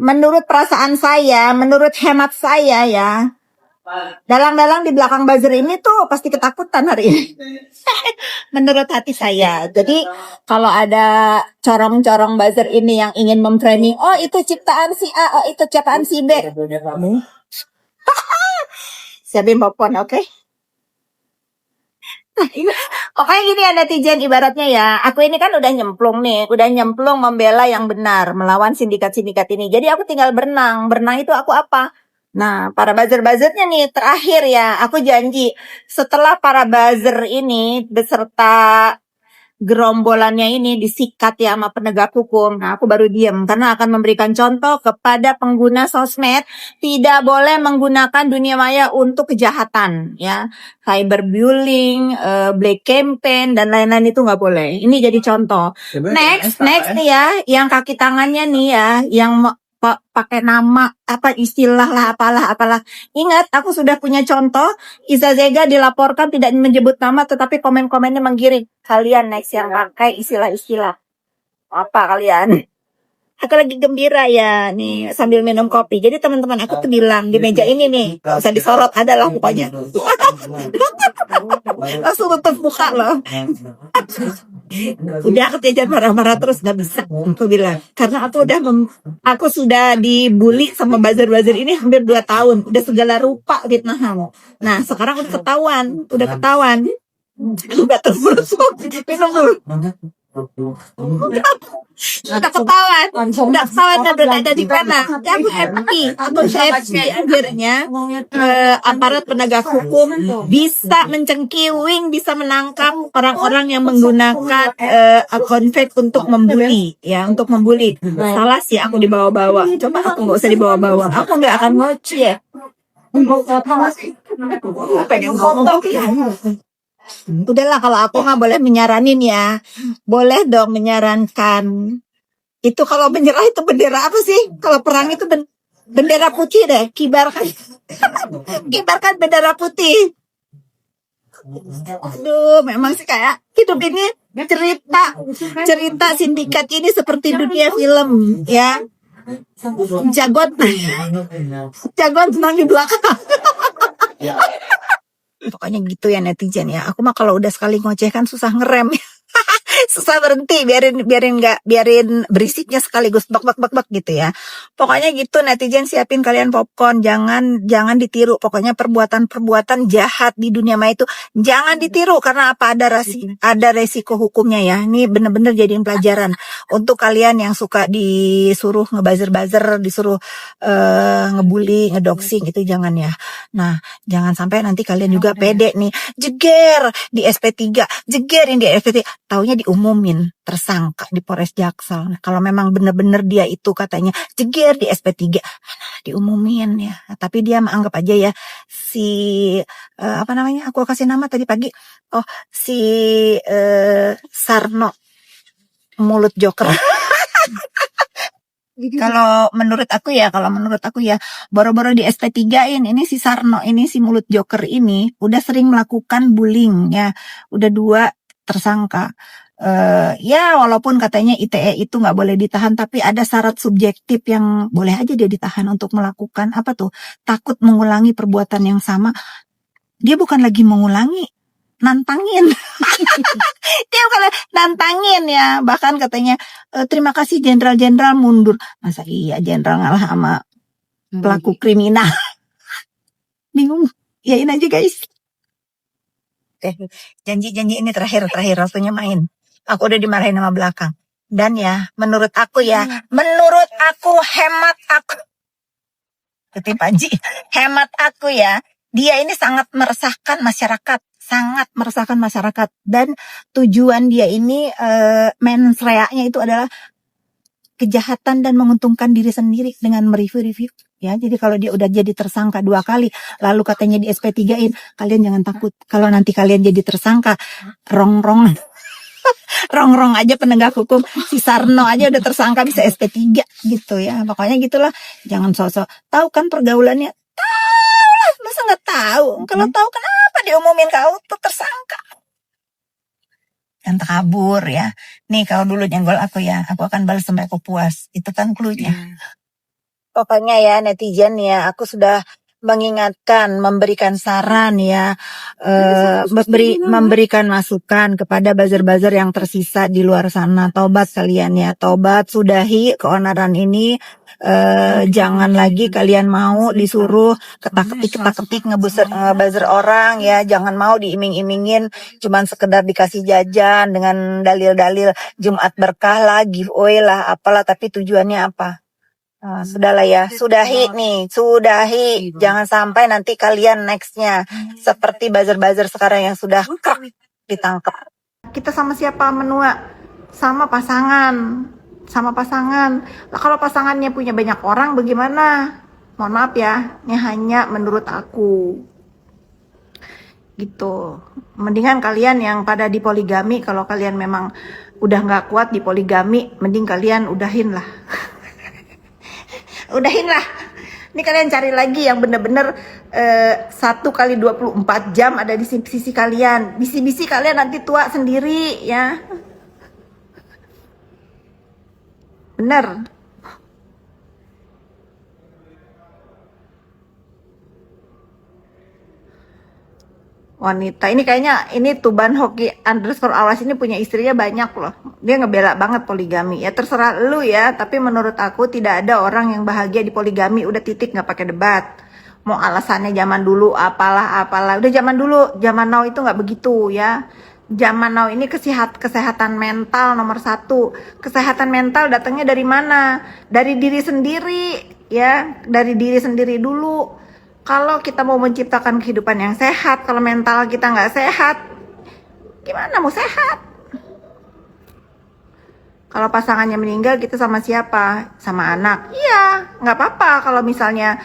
Menurut perasaan saya, menurut hemat saya ya, dalang-dalang di belakang buzzer ini tuh pasti ketakutan hari ini. Menurut hati saya. Jadi kalau ada corong-corong buzzer ini yang ingin memframing, oh itu ciptaan si A, oh itu ciptaan si B. Siapin popcorn, oke? Pokoknya gini ya netizen, ibaratnya ya, aku ini kan udah nyemplung membela yang benar, melawan sindikat-sindikat ini. Jadi aku tinggal berenang itu aku apa? Nah, para buzzer-buzzernya nih, terakhir ya, aku janji, setelah para buzzer ini, beserta gerombolannya ini disikat ya sama penegak hukum. Nah, aku baru diam karena akan memberikan contoh kepada pengguna sosmed tidak boleh menggunakan dunia maya untuk kejahatan ya. Cyberbullying, black campaign dan lain-lain itu nggak boleh. Ini jadi contoh. Next nih ya, yang kaki tangannya nih ya, yang pakai nama apa istilah lah apalah. Ingat, aku sudah punya contoh. Iza Zega dilaporkan tidak menyebut nama tetapi komen-komennya menggiring. Kalian next yang pakai istilah-istilah apa kalian? Aku lagi gembira ya nih sambil minum kopi. Jadi teman-teman aku tuh bilang di meja ini nih, gak usah disorot, adalah pokoknya. Langsung tutup muka loh. Udah aku diajar marah-marah terus gak bisa, aku bilang. Karena aku sudah dibully sama buzzer-buzzer ini hampir 2 tahun. Udah segala rupa fitnahan. Nah sekarang udah ketahuan. Udah terus minum dulu. Udah ketahuan dan berada di mana. Aku happy akhirnya aparat penegak hukum bisa mencengkiwing, bisa menangkap orang-orang yang menggunakan akun fake untuk membuli. Salah sih aku dibawa-bawa. Coba aku nggak usah dibawa-bawa, aku nggak akan ngoceh. Pengen ngomong. Udahlah, kalau aku nggak boleh menyaranin ya, boleh dong menyarankan. Itu kalau menyerah itu bendera apa sih? Kalau perang itu bendera putih deh, kibarkan bendera putih. Aduh, memang sih kayak hidup ini cerita sindikat ini seperti dunia film ya. Jagoan senang di belakang. Pokoknya gitu ya netizen ya. Aku mah kalau udah sekali ngoceh kan susah ngerem. Susah berhenti, biarin berisiknya sekaligus bak gitu ya. Pokoknya gitu netizen, siapin kalian popcorn, jangan ditiru. Pokoknya perbuatan jahat di dunia maya itu jangan ditiru karena apa, ada resiko hukumnya ya. Ini bener-bener jadiin pelajaran untuk kalian yang suka disuruh ngebuzzer, disuruh ngebully, ngedoxing, itu jangan ya. Nah, jangan sampai nanti kalian juga pede nih, jeger di SP3, jegerin di SP3, taunya diumumin tersangka di Polres Jaksel. Nah, kalau memang bener-bener dia itu katanya jeger di SP3, diumumin ya. Tapi dia anggap aja ya si apa namanya? Aku kasih nama tadi pagi. Oh, si Sarno mulut joker. Kalau menurut aku ya, boro-boro di SP3-in ini si Sarno ini, si mulut joker ini udah sering melakukan bullying ya. Udah 2 tersangka. Ya walaupun katanya ITE itu nggak boleh ditahan, tapi ada syarat subjektif yang boleh aja dia ditahan untuk melakukan apa tuh, takut mengulangi perbuatan yang sama. Dia bukan lagi mengulangi, nantangin. Dia bukan nantangin ya, bahkan katanya terima kasih jenderal mundur. Masa iya jenderal ngalah sama pelaku kriminal? Bingung. Yain aja guys. Janji ini terakhir waktunya main. Aku udah dimarahin sama belakang. Dan ya, menurut aku hemat aku ya, dia ini sangat meresahkan masyarakat, dan tujuan dia ini mens rea-nya itu adalah kejahatan dan menguntungkan diri sendiri dengan mereview ya. Jadi kalau dia udah jadi tersangka 2 kali lalu katanya di SP3-in, kalian jangan takut kalau nanti kalian jadi tersangka, rongrong aja penegak hukum, si Sarno aja udah tersangka bisa SP3 gitu ya. Pokoknya gitulah, jangan sosok tahu kan pergaulannya. Tahu lah, masa nggak tahu? Kalau tahu kenapa diumumin kau tuh tersangka? yang kabur ya. Nih kalau dulu nyenggol aku ya, aku akan balas sampai aku puas. Itu kan cluenya. Pokoknya ya netizen ya, aku sudah mengingatkan, memberikan saran ya, memberikan masukan kepada buzzer-buzzer yang tersisa di luar sana. Tobat kalian ya, tobat, sudahi keonaran ini. Jangan lagi kalian mau disuruh ketak-ketik ngebuzzer orang ya. Jangan mau diiming-imingin cuman sekedar dikasih jajan dengan dalil-dalil Jumat berkah lah, giveaway lah, apalah, tapi tujuannya apa? Sudahlah ya, sudahi nih, sudahi. Jangan sampai nanti kalian nextnya seperti buzzer-buzzer sekarang yang sudah ditangkap. Kita sama siapa menua? Sama pasangan. Sama pasangan. Lah kalau pasangannya punya banyak orang bagaimana? Mohon maaf ya, ini hanya menurut aku. Gitu. Mendingan kalian yang pada di poligami, kalau kalian memang udah nggak kuat di poligami, mending kalian udahin lah. Udahin lah. Ini kalian cari lagi yang bener-bener 1 kali 24 jam ada di sisi kalian. Bisi-bisi kalian nanti tua sendiri ya. Bener. Wanita ini kayaknya ini Tuban Hoki underscore awas ini punya istrinya banyak loh. Dia ngebela banget poligami. Ya terserah lu ya, tapi menurut aku tidak ada orang yang bahagia di poligami. Udah titik, nggak pakai debat. Mau alasannya zaman dulu apalah, udah zaman dulu, zaman now itu nggak begitu ya. Zaman now ini kesehatan mental nomor 1. Kesehatan mental datangnya dari mana? Dari diri sendiri ya, dari diri sendiri dulu. Kalau kita mau menciptakan kehidupan yang sehat, kalau mental kita nggak sehat, gimana mau sehat? Kalau pasangannya meninggal, kita sama siapa? Sama anak. Iya, nggak apa-apa kalau misalnya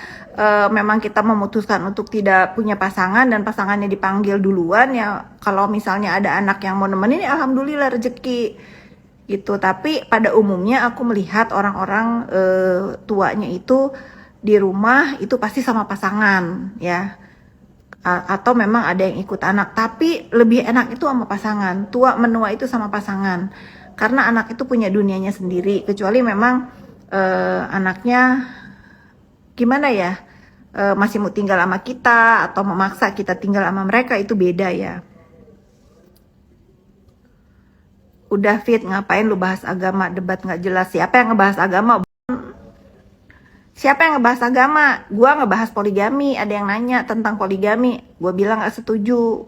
memang kita memutuskan untuk tidak punya pasangan dan pasangannya dipanggil duluan ya. Kalau misalnya ada anak yang mau nemenin, ya alhamdulillah rezeki gitu. Tapi pada umumnya aku melihat orang-orang tuanya itu di rumah itu pasti sama pasangan ya, atau memang ada yang ikut anak, tapi lebih enak itu sama pasangan. Tua menua itu sama pasangan karena anak itu punya dunianya sendiri, kecuali memang anaknya gimana ya, masih mau tinggal sama kita atau memaksa kita tinggal sama mereka, itu beda ya. Udah Fit, ngapain lu bahas agama, debat nggak jelas. Siapa yang ngebahas agama? Siapa yang ngebahas agama? Gua ngebahas poligami. Ada yang nanya tentang poligami, gua bilang gak setuju.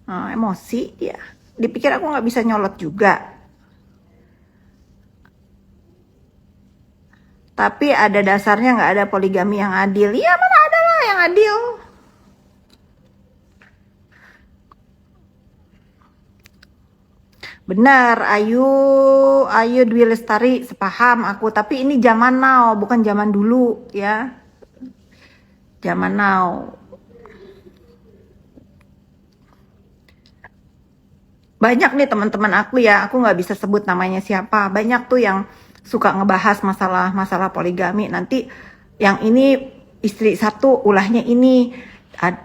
Emosi dia. Dipikir aku gak bisa nyolot juga. Tapi ada dasarnya gak ada poligami yang adil. Iya, mana ada lah yang adil. Benar, Ayu Dwi Lestari, sepaham aku. Tapi ini zaman now, bukan zaman dulu ya. Zaman now. Banyak nih teman-teman aku ya, aku nggak bisa sebut namanya siapa. Banyak tuh yang suka ngebahas masalah poligami. Nanti yang ini istri 1 ulahnya ini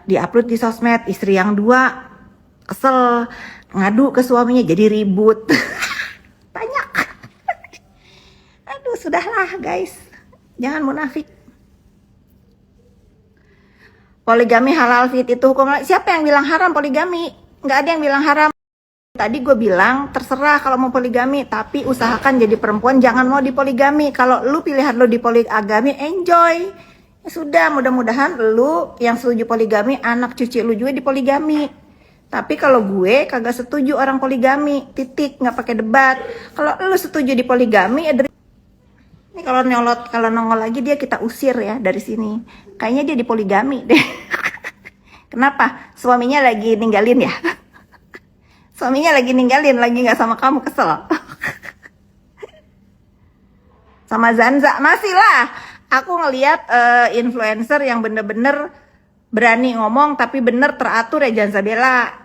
diupload di sosmed, istri yang 2 kesel ngadu ke suaminya jadi ribut. Banyak. Aduh, sudahlah guys, jangan munafik. Poligami halal Fit, itu hukum. Siapa yang bilang haram poligami? Nggak ada yang bilang haram. Tadi gue bilang terserah kalau mau poligami, tapi usahakan jadi perempuan jangan mau dipoligami. Kalau lu pilihan lu di poligami, enjoy. Ya sudah, mudah-mudahan lu yang setuju poligami, anak cucu lu juga dipoligami. Tapi kalau gue kagak setuju orang poligami, titik, nggak pakai debat. Kalau lu setuju di poligami, ya ini kalau nongol lagi dia kita usir ya dari sini. Kayaknya dia di poligami deh. Kenapa? Suaminya lagi ninggalin ya? Suaminya lagi ninggalin, lagi nggak sama kamu, kesel. Sama Zanza masih lah. Aku ngelihat influencer yang bener-bener berani ngomong tapi bener teratur ya, Janza Bella.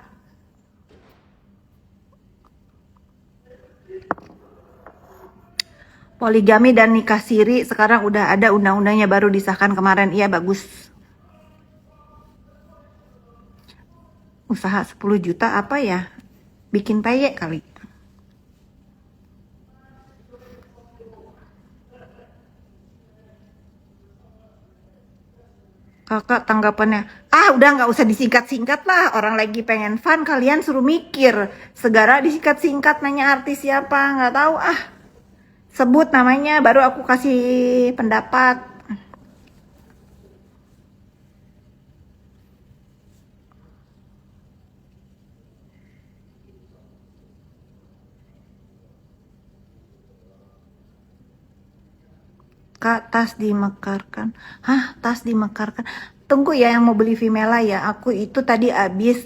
Poligami dan nikah siri sekarang udah ada undang-undangnya, baru disahkan kemarin. Iya, bagus. Usaha 10 juta apa ya? bikin peyek kali. Kakak tanggapannya, udah nggak usah disingkat-singkat lah. Orang lagi pengen fun, kalian suruh mikir. Segara disingkat-singkat nanya artis siapa, nggak tahu sebut namanya, baru aku kasih pendapat. Kak, tas dimekarkan. Hah, tas dimekarkan. Tunggu ya yang mau beli Vimela ya. Aku itu tadi habis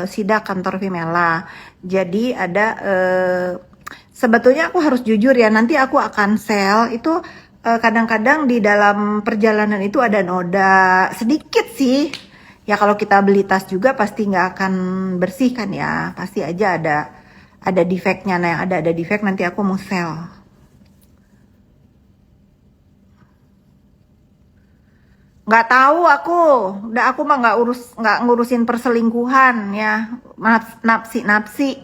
sidak kantor Vimela. Jadi ada sebetulnya aku harus jujur ya. Nanti aku akan sell itu kadang-kadang di dalam perjalanan itu ada noda sedikit sih. Ya kalau kita beli tas juga pasti nggak akan bersih kan ya. Pasti aja ada defeknya. Nah yang ada defek nanti aku mau sell. Nggak tahu aku, udah aku mah nggak ngurusin perselingkuhan ya, napsi napsi.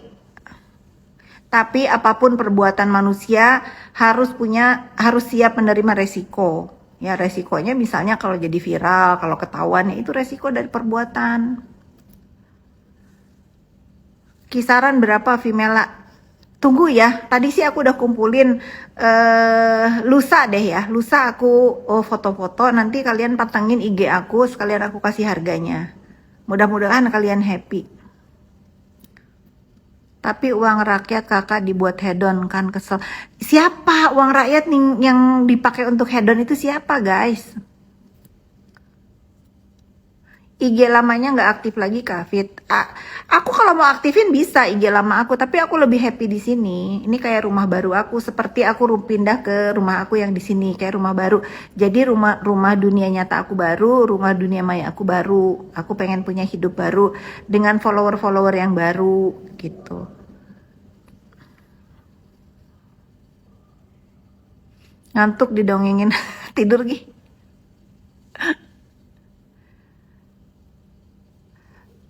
Tapi apapun perbuatan manusia harus siap menerima resiko. Ya resikonya misalnya kalau jadi viral, kalau ketahuan ya itu resiko dari perbuatan. Kisaran berapa Vimela? Tunggu ya, tadi sih aku udah kumpulin lusa deh ya. Lusa aku foto-foto, nanti kalian patengin IG aku, sekalian aku kasih harganya. Mudah-mudahan kalian happy. Tapi uang rakyat kakak dibuat hedon kan kesel. Siapa uang rakyat yang dipakai untuk hedon itu siapa guys? IG lamanya nggak aktif lagi Kak Fit. Aku kalau mau aktifin bisa IG lama aku, tapi aku lebih happy di sini. Ini kayak rumah baru aku, seperti aku pindah ke rumah aku yang di sini, kayak rumah baru. Jadi rumah dunia nyata aku baru, rumah dunia maya aku baru. Aku pengen punya hidup baru dengan follower-follower yang baru gitu. Ngantuk didongengin tidur gih.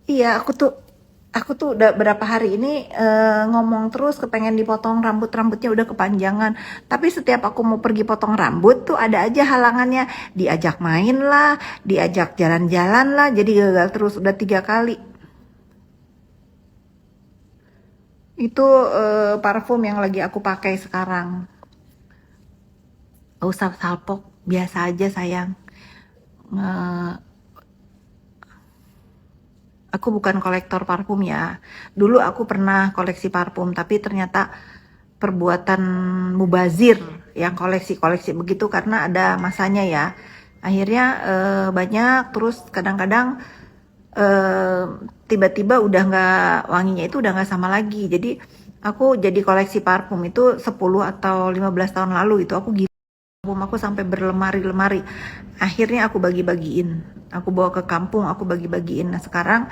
Iya, aku tuh udah berapa hari ini ngomong terus kepengen dipotong rambutnya udah kepanjangan. Tapi setiap aku mau pergi potong rambut tuh ada aja halangannya. Diajak main lah, diajak jalan-jalan lah. Jadi gagal terus udah 3 kali. Itu parfum yang lagi aku pakai sekarang. Gak usah salpok, biasa aja sayang. Eh, Aku bukan kolektor parfum ya. Dulu aku pernah koleksi parfum, tapi ternyata perbuatan mubazir yang koleksi-koleksi begitu karena ada masanya ya. Akhirnya banyak, terus kadang-kadang eh, tiba-tiba udah nggak, wanginya itu udah nggak sama lagi. Jadi aku jadi koleksi parfum itu 10 atau 15 tahun lalu itu aku gila. Parfum aku sampai berlemari-lemari. Akhirnya aku bagi-bagiin. Aku bawa ke kampung, aku bagi-bagiin. Nah sekarang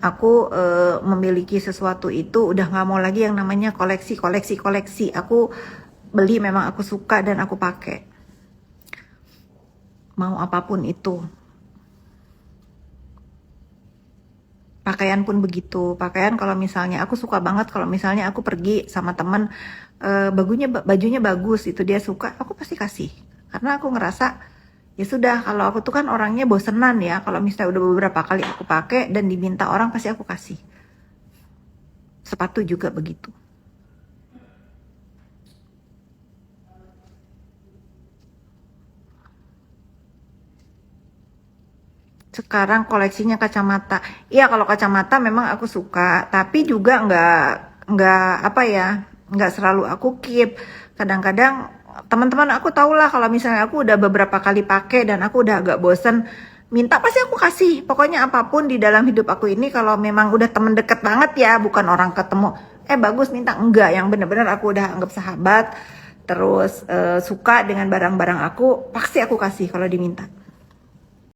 aku memiliki sesuatu itu udah nggak mau lagi yang namanya koleksi. Aku beli memang aku suka dan aku pakai. Mau apapun itu. Pakaian pun begitu. Pakaian kalau misalnya aku suka banget kalau misalnya aku pergi sama teman bajunya bagus itu dia suka, aku pasti kasih. Karena aku ngerasa ya sudah, kalau aku tuh kan orangnya bosenan ya, kalau misalnya udah beberapa kali aku pakai dan diminta orang pasti aku kasih. Sepatu juga begitu. Sekarang koleksinya kacamata. Iya kalau kacamata memang aku suka, tapi juga nggak apa ya, nggak selalu aku keep. Kadang-kadang teman-teman aku tahulah kalau misalnya aku udah beberapa kali pakai dan aku udah agak bosen, minta pasti aku kasih. Pokoknya apapun di dalam hidup aku ini kalau memang udah temen deket banget ya, bukan orang ketemu. Bagus minta enggak, yang bener-bener aku udah anggap sahabat, terus suka dengan barang-barang aku, pasti aku kasih kalau diminta.